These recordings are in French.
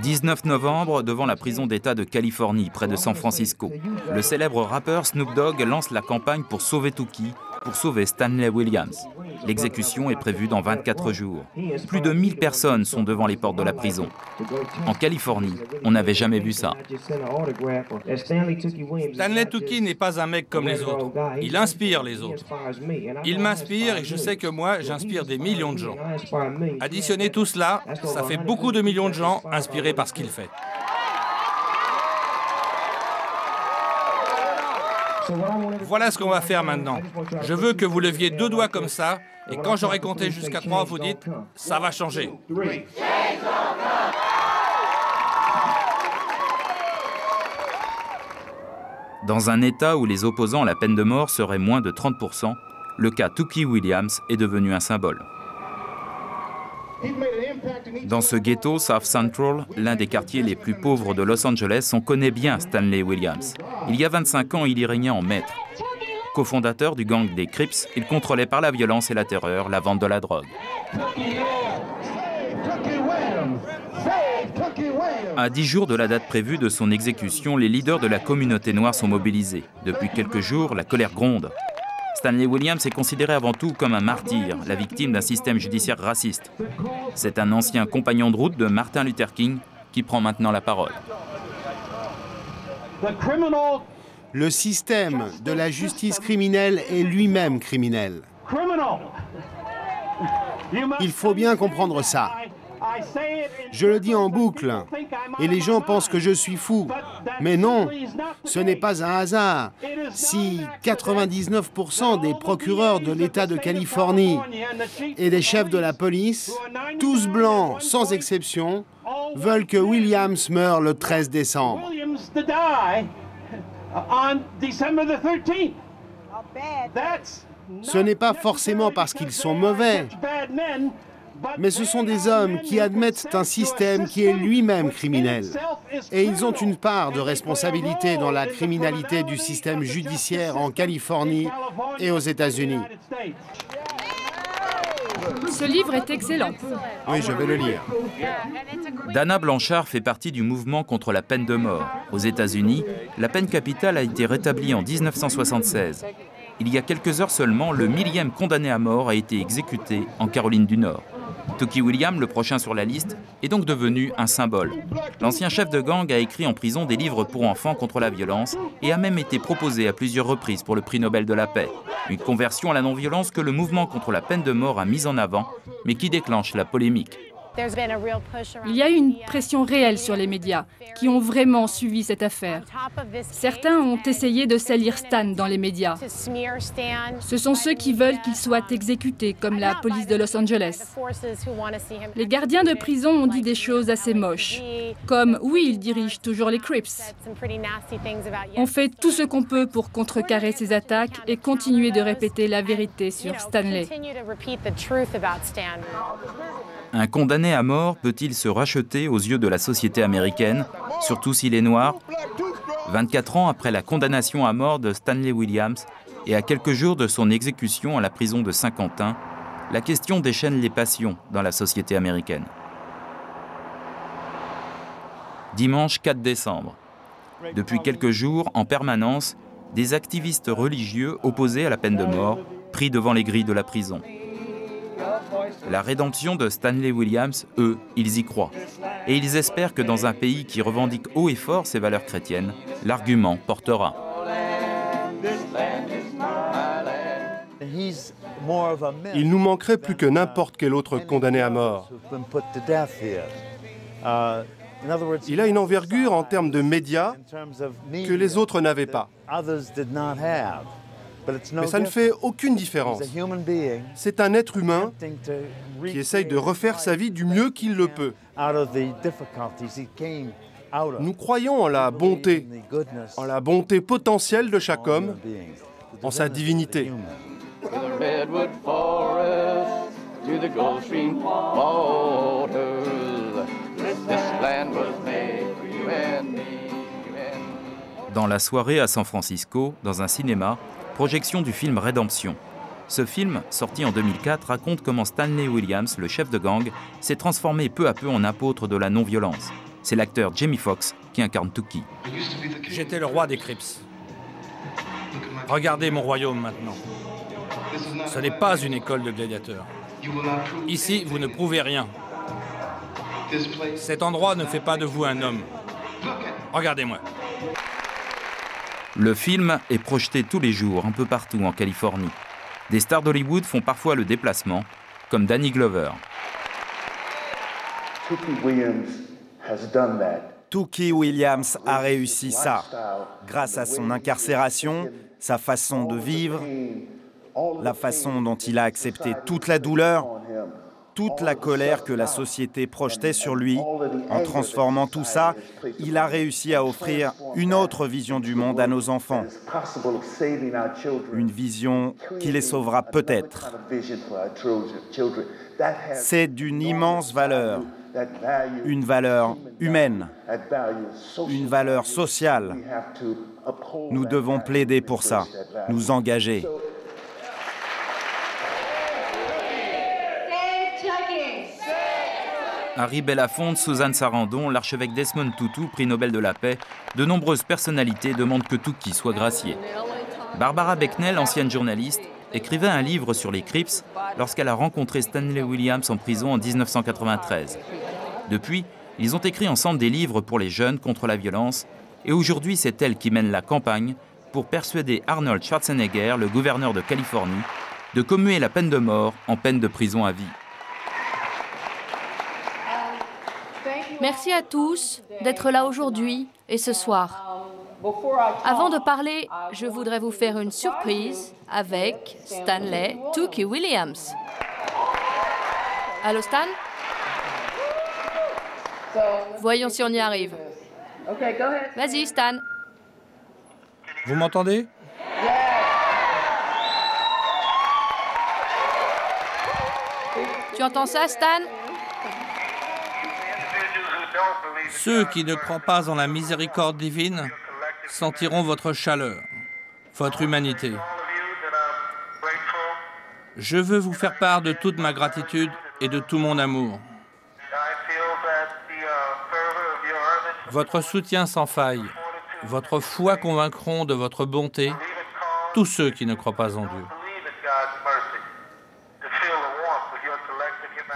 19 novembre, devant la prison d'État de Californie, près de San Francisco. Le célèbre rappeur Snoop Dogg lance la campagne pour sauver Tuki, pour sauver Stanley Williams. L'exécution est prévue dans 24 jours. Plus de 1000 personnes sont devant les portes de la prison. En Californie, on n'avait jamais vu ça. Stanley Tuki n'est pas un mec comme les autres. Il inspire les autres. Il m'inspire et je sais que moi, j'inspire des millions de gens. Additionner tout cela, ça fait beaucoup de millions de gens inspirés par ce qu'il fait. Voilà ce qu'on va faire maintenant. Je veux que vous leviez 2 doigts comme ça, et quand j'aurai compté jusqu'à 3, vous dites « ça va changer ». Dans un État où les opposants à la peine de mort seraient moins de 30%, le cas Tuki Williams est devenu un symbole. Dans ce ghetto, South Central, l'un des quartiers les plus pauvres de Los Angeles, on connaît bien Stanley Williams. Il y a 25 ans, il y régnait en maître. Cofondateur du gang des Crips, il contrôlait par la violence et la terreur la vente de la drogue. À 10 jours de la date prévue de son exécution, les leaders de la communauté noire sont mobilisés. Depuis quelques jours, la colère gronde. Stanley Williams est considéré avant tout comme un martyr, la victime d'un système judiciaire raciste. C'est un ancien compagnon de route de Martin Luther King qui prend maintenant la parole. Le système de la justice criminelle est lui-même criminel. Il faut bien comprendre ça. Je le dis en boucle, et les gens pensent que je suis fou. Mais non, ce n'est pas un hasard. Si 99% des procureurs de l'État de Californie et des chefs de la police, tous blancs sans exception, veulent que Williams meure le 13 décembre. Ce n'est pas forcément parce qu'ils sont mauvais, mais ce sont des hommes qui admettent un système qui est lui-même criminel. Et ils ont une part de responsabilité dans la criminalité du système judiciaire en Californie et aux États-Unis. Ce livre est excellent. Oui, je vais le lire. Dana Blanchard fait partie du mouvement contre la peine de mort. Aux États-Unis, la peine capitale a été rétablie en 1976. Il y a quelques heures seulement, le 1000e condamné à mort a été exécuté en Caroline du Nord. Tuki Williams, le prochain sur la liste, est donc devenu un symbole. L'ancien chef de gang a écrit en prison des livres pour enfants contre la violence et a même été proposé à plusieurs reprises pour le prix Nobel de la paix. Une conversion à la non-violence que le mouvement contre la peine de mort a mise en avant, mais qui déclenche la polémique. Il y a eu une pression réelle sur les médias qui ont vraiment suivi cette affaire. Certains ont essayé de salir Stan dans les médias. Ce sont ceux qui veulent qu'il soit exécuté, comme la police de Los Angeles. Les gardiens de prison ont dit des choses assez moches, comme « oui, il dirige toujours les Crips ». On fait tout ce qu'on peut pour contrecarrer ces attaques et continuer de répéter la vérité sur Stanley. Un condamné à mort peut-il se racheter aux yeux de la société américaine, surtout s'il est noir? 24 ans après la condamnation à mort de Stanley Williams et à quelques jours de son exécution à la prison de Saint-Quentin, la question déchaîne les passions dans la société américaine. Dimanche 4 décembre. Depuis quelques jours, en permanence, des activistes religieux opposés à la peine de mort prient devant les grilles de la prison. La rédemption de Stanley Williams, eux, ils y croient. Et ils espèrent que dans un pays qui revendique haut et fort ses valeurs chrétiennes, l'argument portera. Il nous manquerait plus que n'importe quel autre condamné à mort. Il a une envergure en termes de médias que les autres n'avaient pas. Mais ça ne fait aucune différence. C'est un être humain qui essaye de refaire sa vie du mieux qu'il le peut. Nous croyons en la bonté potentielle de chaque homme, en sa divinité. Dans la soirée à San Francisco, dans un cinéma, projection du film Rédemption. Ce film, sorti en 2004, raconte comment Stanley Williams, le chef de gang, s'est transformé peu à peu en apôtre de la non-violence. C'est l'acteur Jamie Foxx qui incarne Tookie. J'étais le roi des Crips. Regardez mon royaume maintenant. Ce n'est pas une école de gladiateurs. Ici, vous ne prouvez rien. Cet endroit ne fait pas de vous un homme. Regardez-moi. Le film est projeté tous les jours, un peu partout en Californie. Des stars d'Hollywood font parfois le déplacement, comme Danny Glover. Tookie Williams a réussi ça. Grâce à son incarcération, sa façon de vivre, la façon dont il a accepté toute la douleur, toute la colère que la société projetait sur lui. En transformant tout ça, il a réussi à offrir une autre vision du monde à nos enfants. Une vision qui les sauvera peut-être. C'est d'une immense valeur. Une valeur humaine. Une valeur sociale. Nous devons plaider pour ça, nous engager. Harry Belafonte, Suzanne Sarandon, l'archevêque Desmond Tutu, prix Nobel de la paix, de nombreuses personnalités demandent que Tookie soit gracié. Barbara Becknell, ancienne journaliste, écrivait un livre sur les Crips lorsqu'elle a rencontré Stanley Williams en prison en 1993. Depuis, ils ont écrit ensemble des livres pour les jeunes contre la violence et aujourd'hui c'est elle qui mène la campagne pour persuader Arnold Schwarzenegger, le gouverneur de Californie, de commuer la peine de mort en peine de prison à vie. Merci à tous d'être là aujourd'hui et ce soir. Avant de parler, je voudrais vous faire une surprise avec Stanley Tookie Williams. Allô Stan? Voyons si on y arrive. Vas-y Stan. Vous m'entendez? Tu entends ça Stan? Ceux qui ne croient pas en la miséricorde divine sentiront votre chaleur, votre humanité. Je veux vous faire part de toute ma gratitude et de tout mon amour. Votre soutien sans faille, votre foi convaincront de votre bonté tous ceux qui ne croient pas en Dieu.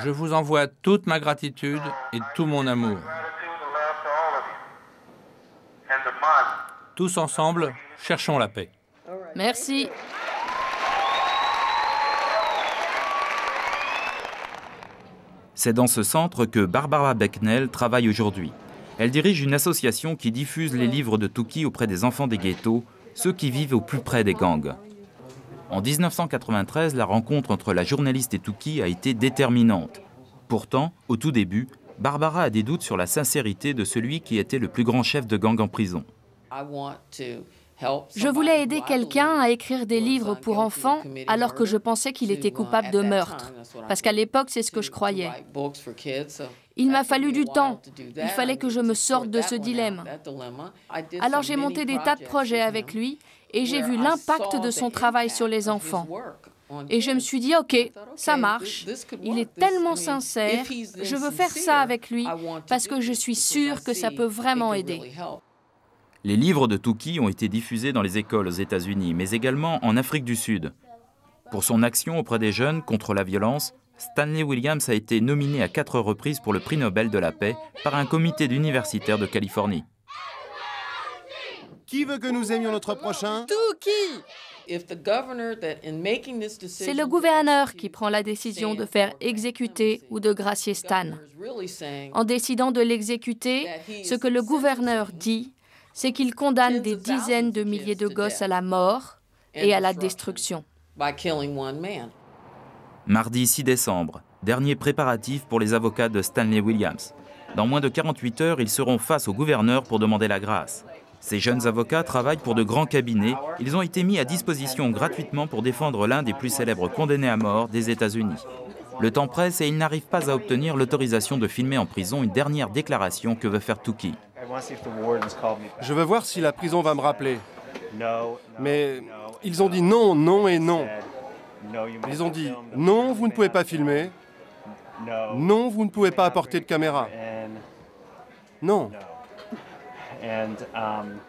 Je vous envoie toute ma gratitude et tout mon amour. Tous ensemble, cherchons la paix. Merci. C'est dans ce centre que Barbara Becknell travaille aujourd'hui. Elle dirige une association qui diffuse les livres de Tookie auprès des enfants des ghettos, ceux qui vivent au plus près des gangs. En 1993, la rencontre entre la journaliste et Tookie a été déterminante. Pourtant, au tout début, Barbara a des doutes sur la sincérité de celui qui était le plus grand chef de gang en prison. Je voulais aider quelqu'un à écrire des livres pour enfants alors que je pensais qu'il était coupable de meurtre. Parce qu'à l'époque, c'est ce que je croyais. Il m'a fallu du temps. Il fallait que je me sorte de ce dilemme. Alors j'ai monté des tas de projets avec lui et j'ai vu l'impact de son travail sur les enfants. Et je me suis dit, OK, ça marche. Il est tellement sincère. Je veux faire ça avec lui parce que je suis sûre que ça peut vraiment aider. Les livres de Tookie ont été diffusés dans les écoles aux États-Unis, mais également en Afrique du Sud. Pour son action auprès des jeunes contre la violence, Stanley Williams a été nominé à 4 reprises pour le prix Nobel de la paix par un comité d'universitaires de Californie. Qui veut que nous aimions notre prochain? Tookie! C'est le gouverneur qui prend la décision de faire exécuter ou de gracier Stan. En décidant de l'exécuter, ce que le gouverneur dit, c'est qu'il condamne des dizaines de milliers de gosses à la mort et à la destruction. Mardi 6 décembre, dernier préparatif pour les avocats de Stanley Williams. Dans moins de 48 heures, ils seront face au gouverneur pour demander la grâce. Ces jeunes avocats travaillent pour de grands cabinets. Ils ont été mis à disposition gratuitement pour défendre l'un des plus célèbres condamnés à mort des États-Unis. Le temps presse et ils n'arrivent pas à obtenir l'autorisation de filmer en prison une dernière déclaration que veut faire Tookie. Je veux voir si la prison va me rappeler. Mais ils ont dit non, non et non. Ils ont dit « Non, vous ne pouvez pas filmer. Non, vous ne pouvez pas apporter de caméra. Non. »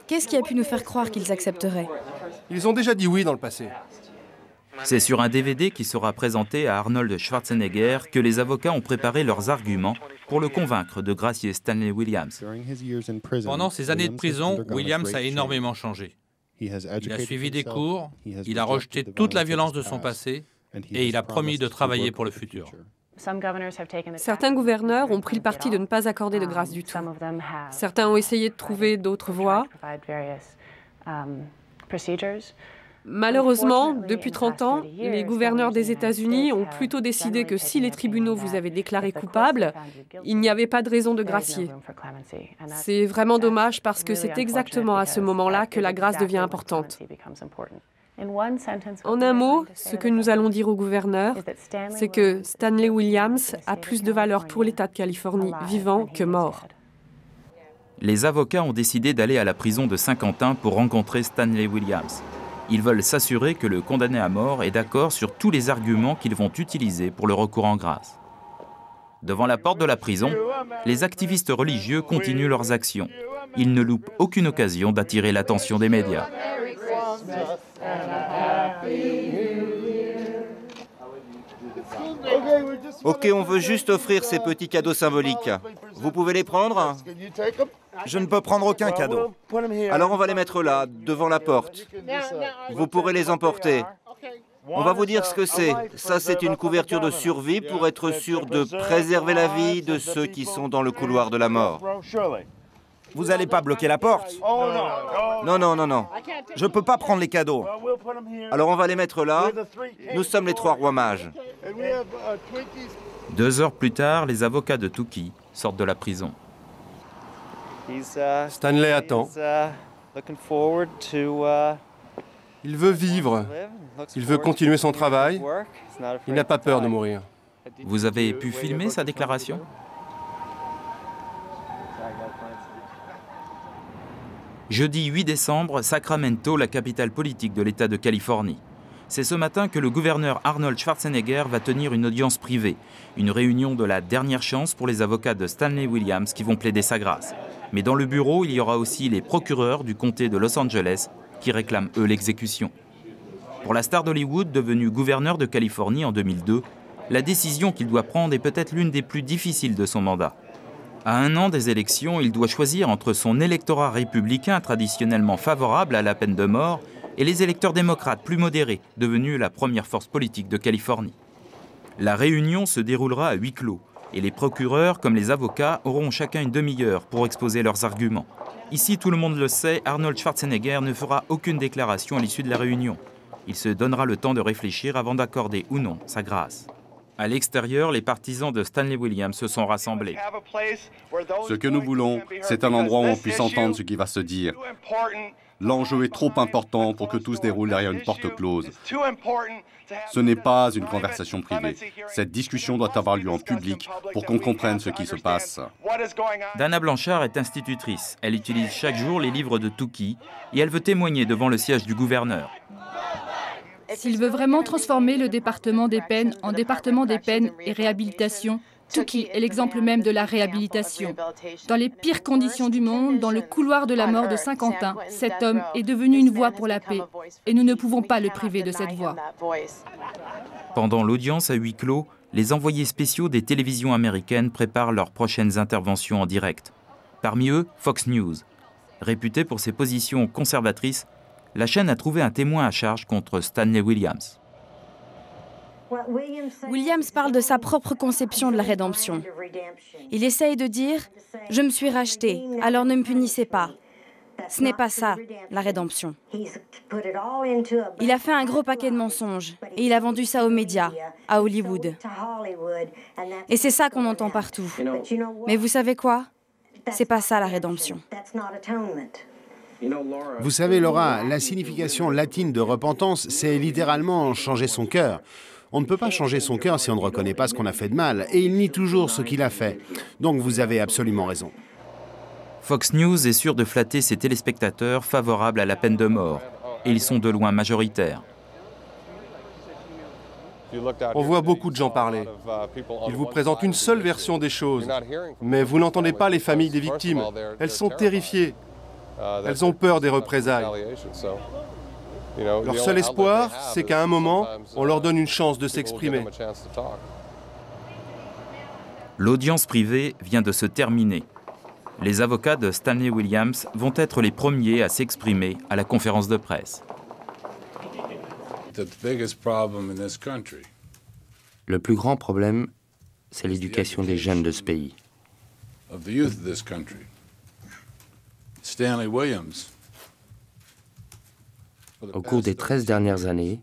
Qu'est-ce qui a pu nous faire croire qu'ils accepteraient? Ils ont déjà dit oui dans le passé. C'est sur un DVD qui sera présenté à Arnold Schwarzenegger que les avocats ont préparé leurs arguments pour le convaincre de gracier Stanley Williams. Pendant ses années de prison, Williams a énormément changé. Il a suivi des cours, il a rejeté toute la violence de son passé et il a promis de travailler pour le futur. Certains gouverneurs ont pris le parti de ne pas accorder de grâce du tout. Certains ont essayé de trouver d'autres voies. Malheureusement, depuis 30 ans, les gouverneurs des États-Unis ont plutôt décidé que si les tribunaux vous avaient déclaré coupable, il n'y avait pas de raison de gracier. C'est vraiment dommage parce que c'est exactement à ce moment-là que la grâce devient importante. En un mot, ce que nous allons dire aux gouverneurs, c'est que Stanley Williams a plus de valeur pour l'État de Californie, vivant que mort. Les avocats ont décidé d'aller à la prison de Saint-Quentin pour rencontrer Stanley Williams. Ils veulent s'assurer que le condamné à mort est d'accord sur tous les arguments qu'ils vont utiliser pour le recours en grâce. Devant la porte de la prison, les activistes religieux continuent leurs actions. Ils ne loupent aucune occasion d'attirer l'attention des médias. Ok, on veut juste offrir ces petits cadeaux symboliques. Vous pouvez les prendre? Je ne peux prendre aucun cadeau. Alors on va les mettre là, devant la porte. Vous pourrez les emporter. On va vous dire ce que c'est. Ça, c'est une couverture de survie pour être sûr de préserver la vie de ceux qui sont dans le couloir de la mort. Vous n'allez pas bloquer la porte? Non, non, non, non. Je ne peux pas prendre les cadeaux. Alors on va les mettre là. Nous sommes les 3 rois mages. 2 heures plus tard, les avocats de Tukey sortent de la prison. Stanley attend. Il veut vivre. Il veut continuer son travail. Il n'a pas peur de mourir. Vous avez pu filmer sa déclaration? Jeudi 8 décembre, Sacramento, la capitale politique de l'État de Californie. C'est ce matin que le gouverneur Arnold Schwarzenegger va tenir une audience privée, une réunion de la dernière chance pour les avocats de Stanley Williams qui vont plaider sa grâce. Mais dans le bureau, il y aura aussi les procureurs du comté de Los Angeles qui réclament eux l'exécution. Pour la star d'Hollywood, devenue gouverneur de Californie en 2002, la décision qu'il doit prendre est peut-être l'une des plus difficiles de son mandat. À 1 an des élections, il doit choisir entre son électorat républicain traditionnellement favorable à la peine de mort et les électeurs démocrates plus modérés, devenus la première force politique de Californie. La réunion se déroulera à huis clos et les procureurs comme les avocats auront chacun une demi-heure pour exposer leurs arguments. Ici, tout le monde le sait, Arnold Schwarzenegger ne fera aucune déclaration à l'issue de la réunion. Il se donnera le temps de réfléchir avant d'accorder ou non sa grâce. À l'extérieur, les partisans de Stanley Williams se sont rassemblés. Ce que nous voulons, c'est un endroit où on puisse entendre ce qui va se dire. L'enjeu est trop important pour que tout se déroule derrière une porte close. Ce n'est pas une conversation privée. Cette discussion doit avoir lieu en public pour qu'on comprenne ce qui se passe. Dana Blanchard est institutrice. Elle utilise chaque jour les livres de Tukey et elle veut témoigner devant le siège du gouverneur. S'il veut vraiment transformer le département des peines en département des peines et réhabilitation, Tukey est l'exemple même de la réhabilitation. Dans les pires conditions du monde, dans le couloir de la mort de Saint-Quentin, cet homme est devenu une voix pour la paix. Et nous ne pouvons pas le priver de cette voix. Pendant l'audience à huis clos, les envoyés spéciaux des télévisions américaines préparent leurs prochaines interventions en direct. Parmi eux, Fox News. Réputée pour ses positions conservatrices, la chaîne a trouvé un témoin à charge contre Stanley Williams. Williams parle de sa propre conception de la rédemption. Il essaye de dire « Je me suis racheté, alors ne me punissez pas ». Ce n'est pas ça, la rédemption. Il a fait un gros paquet de mensonges et il a vendu ça aux médias, à Hollywood. Et c'est ça qu'on entend partout. Mais vous savez quoi? C'est pas ça la rédemption. Vous savez, Laura, la signification latine de repentance, c'est littéralement changer son cœur. On ne peut pas changer son cœur si on ne reconnaît pas ce qu'on a fait de mal, et il nie toujours ce qu'il a fait. Donc vous avez absolument raison. Fox News est sûr de flatter ses téléspectateurs favorables à la peine de mort, et ils sont de loin majoritaires. On voit beaucoup de gens parler. Ils vous présentent une seule version des choses, mais vous n'entendez pas les familles des victimes. Elles sont terrifiées. Elles ont peur des représailles. Leur seul espoir, c'est qu'à un moment, on leur donne une chance de s'exprimer. L'audience privée vient de se terminer. Les avocats de Stanley Williams vont être les premiers à s'exprimer à la conférence de presse. Le plus grand problème, c'est l'éducation des jeunes de ce pays. Au cours des 13 dernières années,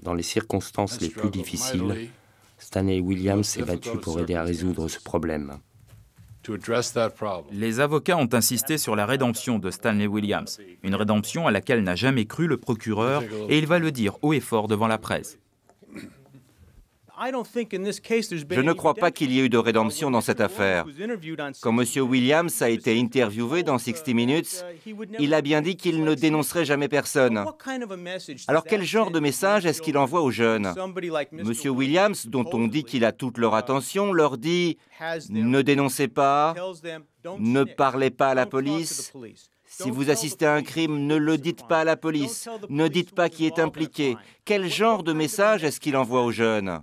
dans les circonstances les plus difficiles, Stanley Williams s'est battu pour aider à résoudre ce problème. Les avocats ont insisté sur la rédemption de Stanley Williams, une rédemption à laquelle n'a jamais cru le procureur, et il va le dire haut et fort devant la presse. Je ne crois pas qu'il y ait eu de rédemption dans cette affaire. Quand M. Williams a été interviewé dans 60 Minutes, il a bien dit qu'il ne dénoncerait jamais personne. Alors quel genre de message est-ce qu'il envoie aux jeunes? M. Williams, dont on dit qu'il a toute leur attention, leur dit « Ne dénoncez pas, ne parlez pas à la police. Si vous assistez à un crime, ne le dites pas à la police. Ne dites pas qui est impliqué. » Quel genre de message est-ce qu'il envoie aux jeunes?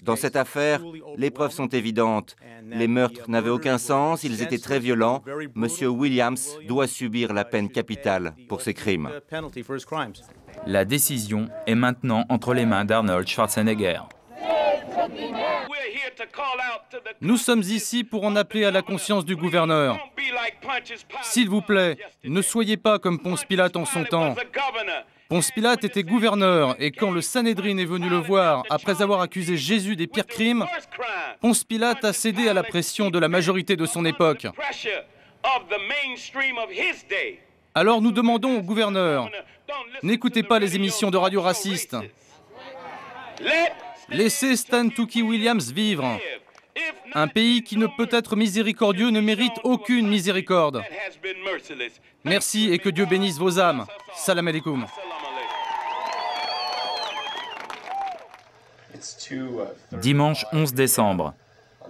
Dans cette affaire, les preuves sont évidentes. Les meurtres n'avaient aucun sens, ils étaient très violents. M. Williams doit subir la peine capitale pour ses crimes. La décision est maintenant entre les mains d'Arnold Schwarzenegger. Nous sommes ici pour en appeler à la conscience du gouverneur. S'il vous plaît, ne soyez pas comme Ponce Pilate en son temps. Ponce Pilate était gouverneur et quand le Sanhédrin est venu le voir après avoir accusé Jésus des pires crimes, Ponce Pilate a cédé à la pression de la majorité de son époque. Alors nous demandons au gouverneur, n'écoutez pas les émissions de radio racistes. Laissez Stan Tookie Williams vivre. Un pays qui ne peut être miséricordieux ne mérite aucune miséricorde. Merci et que Dieu bénisse vos âmes. Salam alaikum. Dimanche 11 décembre,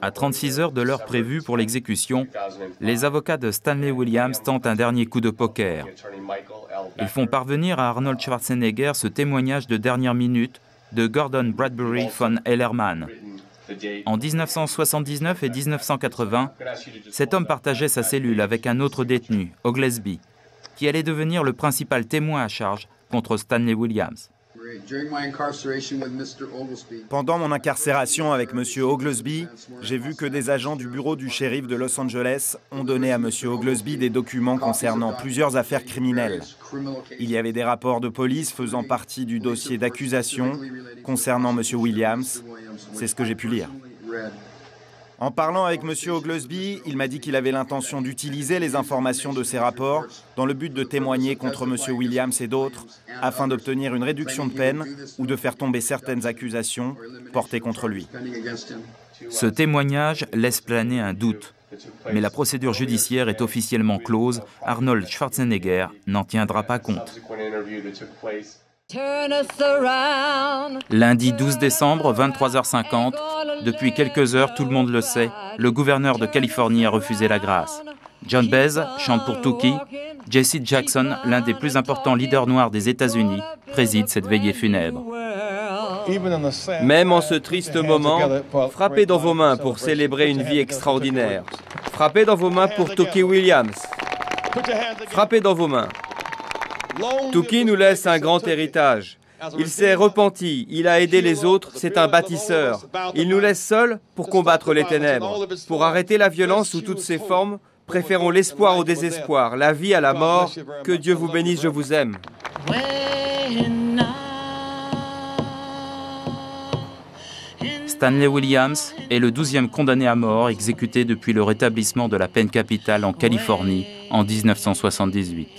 à 36 heures de l'heure prévue pour l'exécution, les avocats de Stanley Williams tentent un dernier coup de poker. Ils font parvenir à Arnold Schwarzenegger ce témoignage de dernière minute de Gordon Bradbury von Hellerman. En 1979 et 1980, cet homme partageait sa cellule avec un autre détenu, Oglesby, qui allait devenir le principal témoin à charge contre Stanley Williams. Pendant mon incarcération avec M. Oglesby, j'ai vu que des agents du bureau du shérif de Los Angeles ont donné à M. Oglesby des documents concernant plusieurs affaires criminelles. Il y avait des rapports de police faisant partie du dossier d'accusation concernant M. Williams. C'est ce que j'ai pu lire. En parlant avec M. Oglesby, il m'a dit qu'il avait l'intention d'utiliser les informations de ces rapports dans le but de témoigner contre M. Williams et d'autres, afin d'obtenir une réduction de peine ou de faire tomber certaines accusations portées contre lui. Ce témoignage laisse planer un doute, mais la procédure judiciaire est officiellement close. Arnold Schwarzenegger n'en tiendra pas compte. Lundi 12 décembre, 23h50, depuis quelques heures, tout le monde le sait, le gouverneur de Californie a refusé la grâce. John Baez chante pour Tookie. Jesse Jackson, l'un des plus importants leaders noirs des États-Unis, préside cette veillée funèbre. Même en ce triste moment, frappez dans vos mains pour célébrer une vie extraordinaire. Frappez dans vos mains pour Tookie Williams. Frappez dans vos mains. Tookie nous laisse un grand héritage. Il s'est repenti, il a aidé les autres, c'est un bâtisseur. Il nous laisse seuls pour combattre les ténèbres. Pour arrêter la violence sous toutes ses formes, préférons l'espoir au désespoir, la vie à la mort. Que Dieu vous bénisse, je vous aime. Stanley Williams est le 12e condamné à mort exécuté depuis le rétablissement de la peine capitale en Californie en 1978.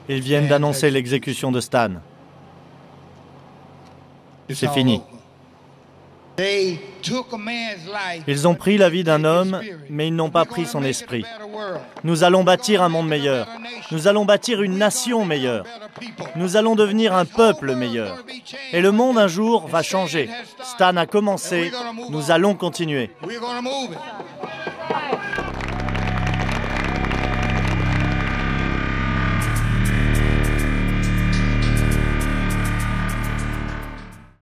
Ils viennent d'annoncer l'exécution de Stan. C'est fini. Ils ont pris la vie d'un homme, mais ils n'ont pas pris son esprit. Nous allons bâtir un monde meilleur. Nous allons bâtir une nation meilleure. Nous allons devenir un peuple meilleur. Et le monde un jour va changer. Stan a commencé, nous allons continuer.